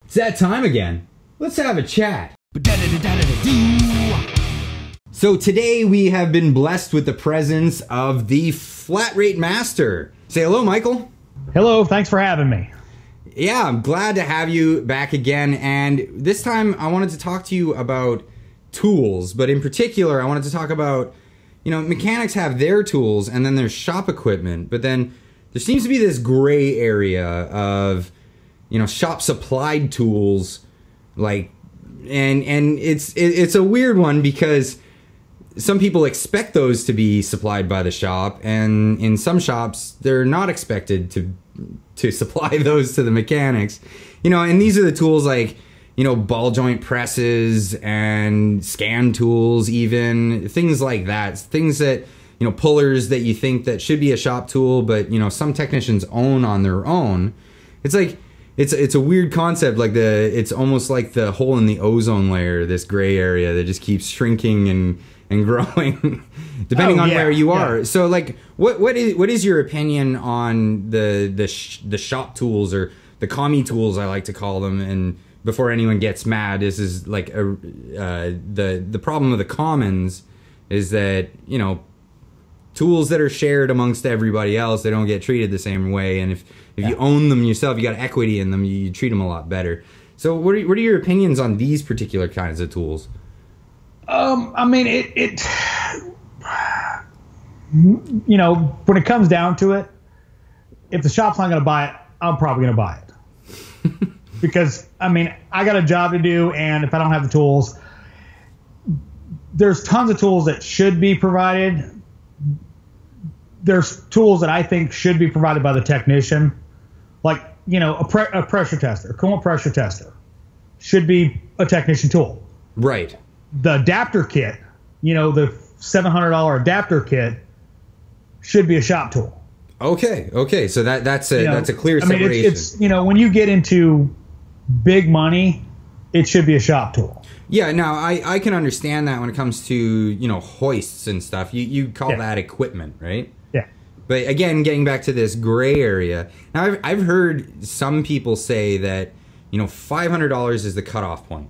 It's that time again. Let's have a chat. So today we have been blessed with the presence of the Flat Rate Master. Say hello, Michael. Hello, thanks for having me. Yeah, I'm glad to have you back again. And this time I wanted to talk to you about tools, but in particular I wanted to talk about, you know, mechanics have their tools and then there's shop equipment, but then there seems to be this gray area of, you know, shop supplied tools, like, and it's a weird one because some people expect those to be supplied by the shop, and in some shops they're not expected to supply those to the mechanics, you know. And these are the tools like, you know, ball joint presses and scan tools, even things like that, things that, you know, pullers that you think that should be a shop tool, but, you know, some technicians own on their own. It's like, it's a weird concept, like it's almost like the hole in the ozone layer, this gray area that just keeps shrinking and growing depending on where you are. So like, what is your opinion on the shop tools, or the commie tools, I like to call them? And before anyone gets mad, this is like the problem of the commons is that, you know, tools that are shared amongst everybody else, they don't get treated the same way. And if you own them yourself, you got equity in them, you treat them a lot better. So what are your opinions on these particular kinds of tools? I mean, you know, when it comes down to it, if the shop's not going to buy it, I'm probably going to buy it. Because, I mean, I got a job to do, and if I don't have the tools, there's tons of tools that should be provided. There's tools that I think should be provided by the technician. Like, you know, a pressure tester, a coolant pressure tester should be a technician tool. Right. The adapter kit, you know, the $700 adapter kit should be a shop tool. Okay. So that's a clear separation. I mean, it's, you know, when you get into big money, it should be a shop tool. Yeah, now I can understand that when it comes to, you know, hoists and stuff. You call that equipment, right? Yeah. But again, getting back to this gray area, now I've heard some people say that, you know, $500 is the cutoff point,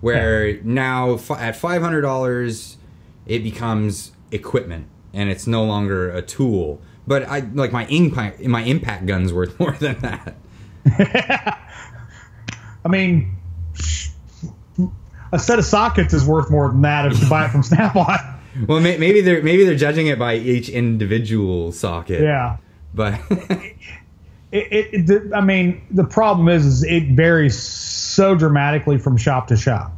where now at $500 it becomes equipment and it's no longer a tool. But I like my impact gun's worth more than that. I mean, a set of sockets is worth more than that if you buy it from Snap-on. Well, maybe they're judging it by each individual socket. Yeah, but I mean, the problem is it varies so dramatically from shop to shop.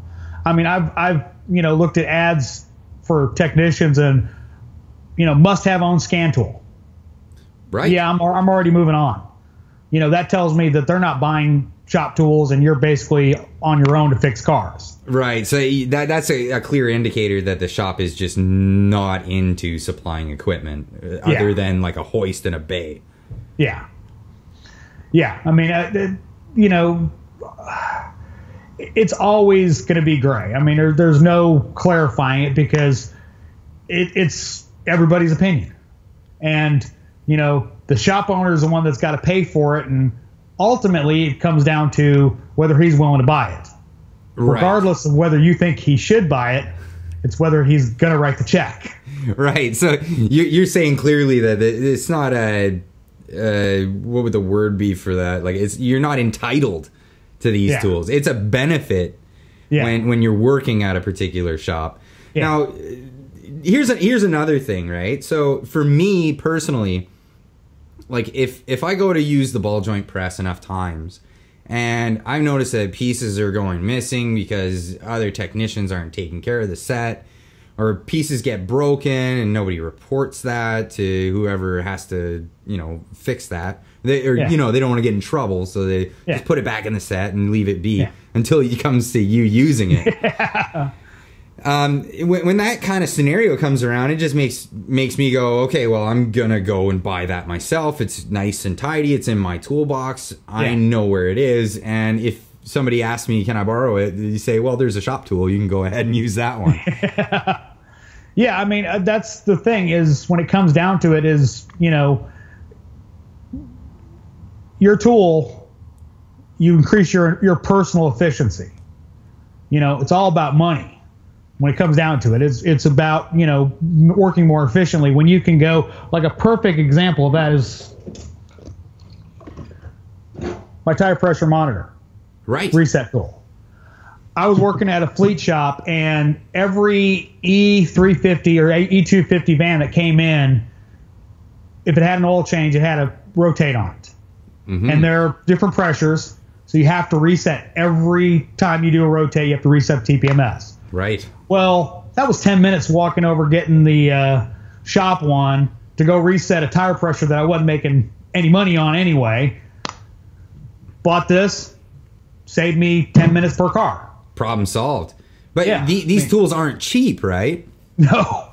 I mean, I've you know, looked at ads for technicians and, you know, must have own scan tool. Right. Yeah, I'm already moving on. You know, that tells me that they're not buying shop tools and you're basically on your own to fix cars. Right. So that's a clear indicator that the shop is just not into supplying equipment other than like a hoist and a bay. Yeah. Yeah. I mean, you know, it's always going to be gray. I mean, there's no clarifying it because it's everybody's opinion. And, you know, the shop owner is the one that's got to pay for it, and ultimately it comes down to whether he's willing to buy it. Right. Regardless of whether you think he should buy it, it's whether he's going to write the check. Right. So you're saying clearly that it's not a what would the word be for that? Like, you're not entitled to these tools. It's a benefit when you're working at a particular shop. Yeah. Now, here's another thing, right? So for me personally, like if I go to use the ball joint press enough times and I've noticed that pieces are going missing because other technicians aren't taking care of the set, or pieces get broken and nobody reports that to whoever has to, you know, fix that. You know, they don't want to get in trouble, so they just put it back in the set and leave it be until it comes to you using it. When that kind of scenario comes around, it just makes me go, okay, well, I'm gonna go and buy that myself. It's nice and tidy. It's in my toolbox. I know where it is. And if somebody asks me, can I borrow it? You say, well, there's a shop tool. You can go ahead and use that one. Yeah, I mean, that's the thing is when it comes down to it is, you know, your tool you increase your personal efficiency. You know, it's all about money when it comes down to it. It's about, you know, working more efficiently when you can go, like a perfect example of that is my tire pressure monitor. Right. Reset tool. I was working at a fleet shop, and every E350 or E250 van that came in, if it had an oil change, it had to rotate on it. Mm-hmm. And there are different pressures, so you have to reset every time you do a rotate. You have to reset TPMS. Right. Well, that was 10 minutes walking over, getting the shop one to go reset a tire pressure that I wasn't making any money on anyway. Bought this, saved me 10 minutes per car. Problem solved. But yeah, these tools aren't cheap, right? No.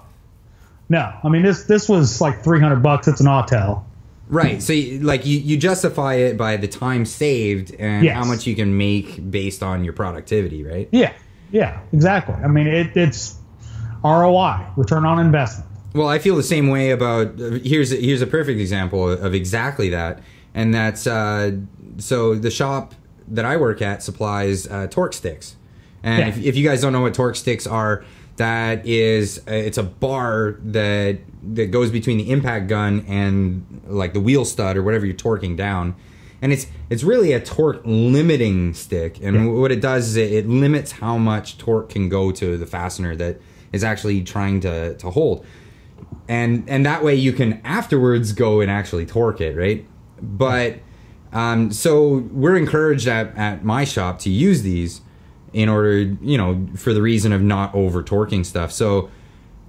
I mean, this was like $300. It's an aughta. Right. So you justify it by the time saved and how much you can make based on your productivity, right? Yeah, exactly. I mean, it's ROI, return on investment. Well, I feel the same way about here's a perfect example of exactly that, and that's so the shop that I work at supplies torque sticks. And if you guys don't know what torque sticks are, that is, it's a bar that goes between the impact gun and like the wheel stud or whatever you're torquing down. And it's really a torque limiting stick. And what it does is it limits how much torque can go to the fastener that is actually trying to hold. And that way you can afterwards go and actually torque it, right? But so we're encouraged at my shop to use these in order, you know, for the reason of not over torquing stuff. So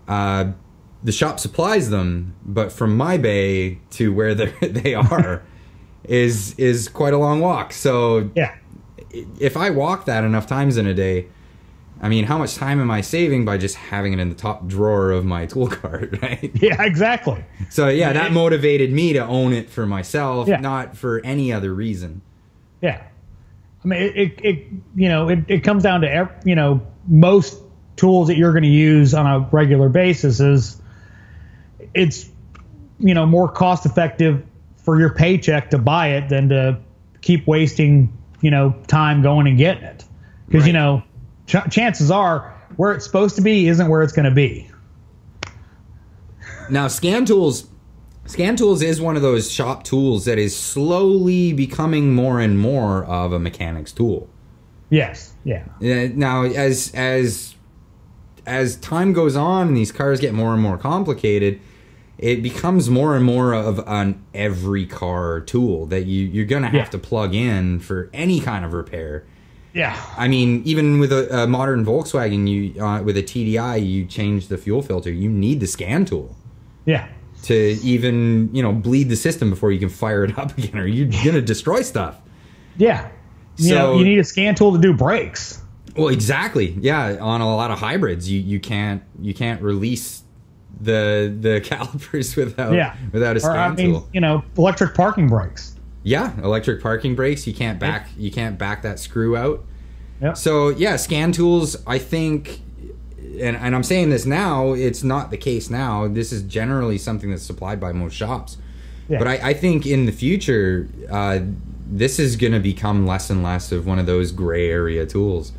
the shop supplies them, but from my bay to where they are is quite a long walk. So if I walk that enough times in a day, I mean, how much time am I saving by just having it in the top drawer of my tool cart, right? Yeah, exactly. So yeah, that motivated me to own it for myself, not for any other reason. Yeah. I mean, it comes down to, you know, most tools that you're going to use on a regular basis is it's, you know, more cost effective for your paycheck to buy it than to keep wasting, you know, time going and getting it. Because, you know, chances are where it's supposed to be isn't where it's going to be. Now, Scan Tools is one of those shop tools that is slowly becoming more and more of a mechanic's tool. Yes. Yeah. Now, as time goes on and these cars get more and more complicated, it becomes more and more of an every car tool that you're going to have to plug in for any kind of repair. Yeah. I mean, even with a modern Volkswagen, with a TDI, you change the fuel filter. You need the scan tool. Yeah. To even, you know, bleed the system before you can fire it up again, or you're going to destroy stuff. Yeah. So, you need a scan tool to do brakes. Well, exactly. Yeah. On a lot of hybrids, you can't release the calipers without a scan tool. You know, electric parking brakes. Yeah, electric parking brakes. You can't back that screw out. Yep. So yeah, scan tools, I think, and I'm saying this now, it's not the case now. This is generally something that's supplied by most shops. Yeah. But I think in the future, this is going to become less and less of one of those gray area tools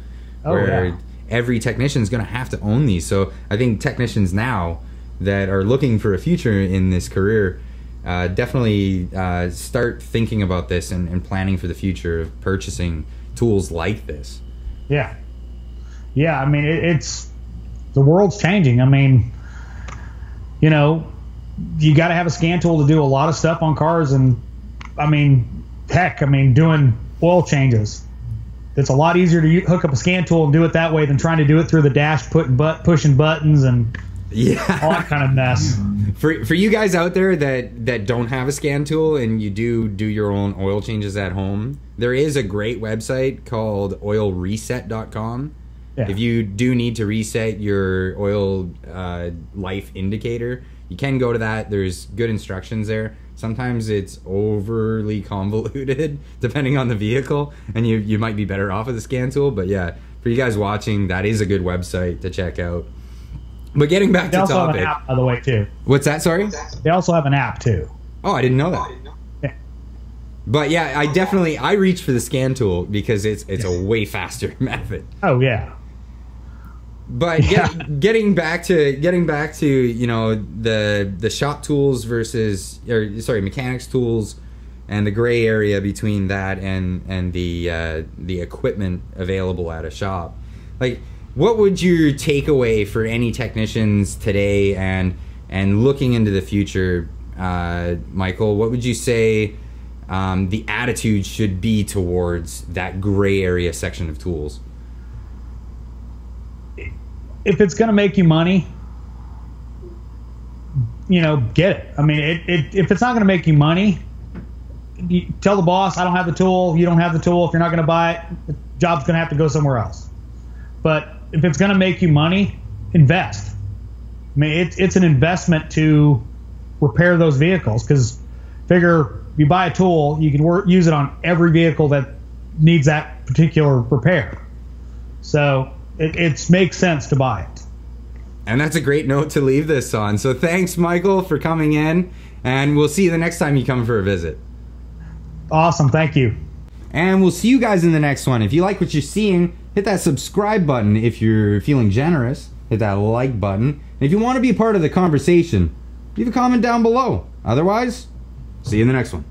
where every technician is going to have to own these. So I think technicians now that are looking for a future in this career definitely start thinking about this and planning for the future of purchasing tools like this. Yeah. Yeah, I mean, it's the world's changing. I mean, you know, you got to have a scan tool to do a lot of stuff on cars. And, I mean, heck, I mean, doing oil changes. It's a lot easier to hook up a scan tool and do it that way than trying to do it through the dash, pushing buttons and all that kind of mess. For you guys out there that don't have a scan tool and you do your own oil changes at home, there is a great website called oilreset.com. Yeah. If you do need to reset your oil life indicator, you can go to that. There's good instructions there. Sometimes it's overly convoluted depending on the vehicle, and you might be better off with a scan tool. But yeah, for you guys watching, that is a good website to check out. But getting back to topic. They also have an app, by the way, too. What's that, sorry? They also have an app, too. Oh, I didn't know that. Yeah. But yeah, I reach for the scan tool because it's a way faster method. Oh yeah. But getting back to you know the shop tools versus mechanics tools, and the gray area between that and the equipment available at a shop. Like, what would your takeaway for any technicians today and looking into the future, Michael? What would you say the attitude should be towards that gray area section of tools? If it's going to make you money, you know, get it. I mean, if it's not going to make you money, you tell the boss, I don't have the tool, you don't have the tool. If you're not going to buy it, the job's going to have to go somewhere else. But if it's going to make you money, invest. I mean, it's an investment to repair those vehicles, because figure you buy a tool, you can use it on every vehicle that needs that particular repair. So it makes sense to buy it. And that's a great note to leave this on. So thanks, Michael, for coming in, and we'll see you the next time you come for a visit. Awesome, thank you. And we'll see you guys in the next one. If you like what you're seeing, hit that subscribe button. If you're feeling generous, hit that like button. And if you want to be a part of the conversation, leave a comment down below. Otherwise, see you in the next one.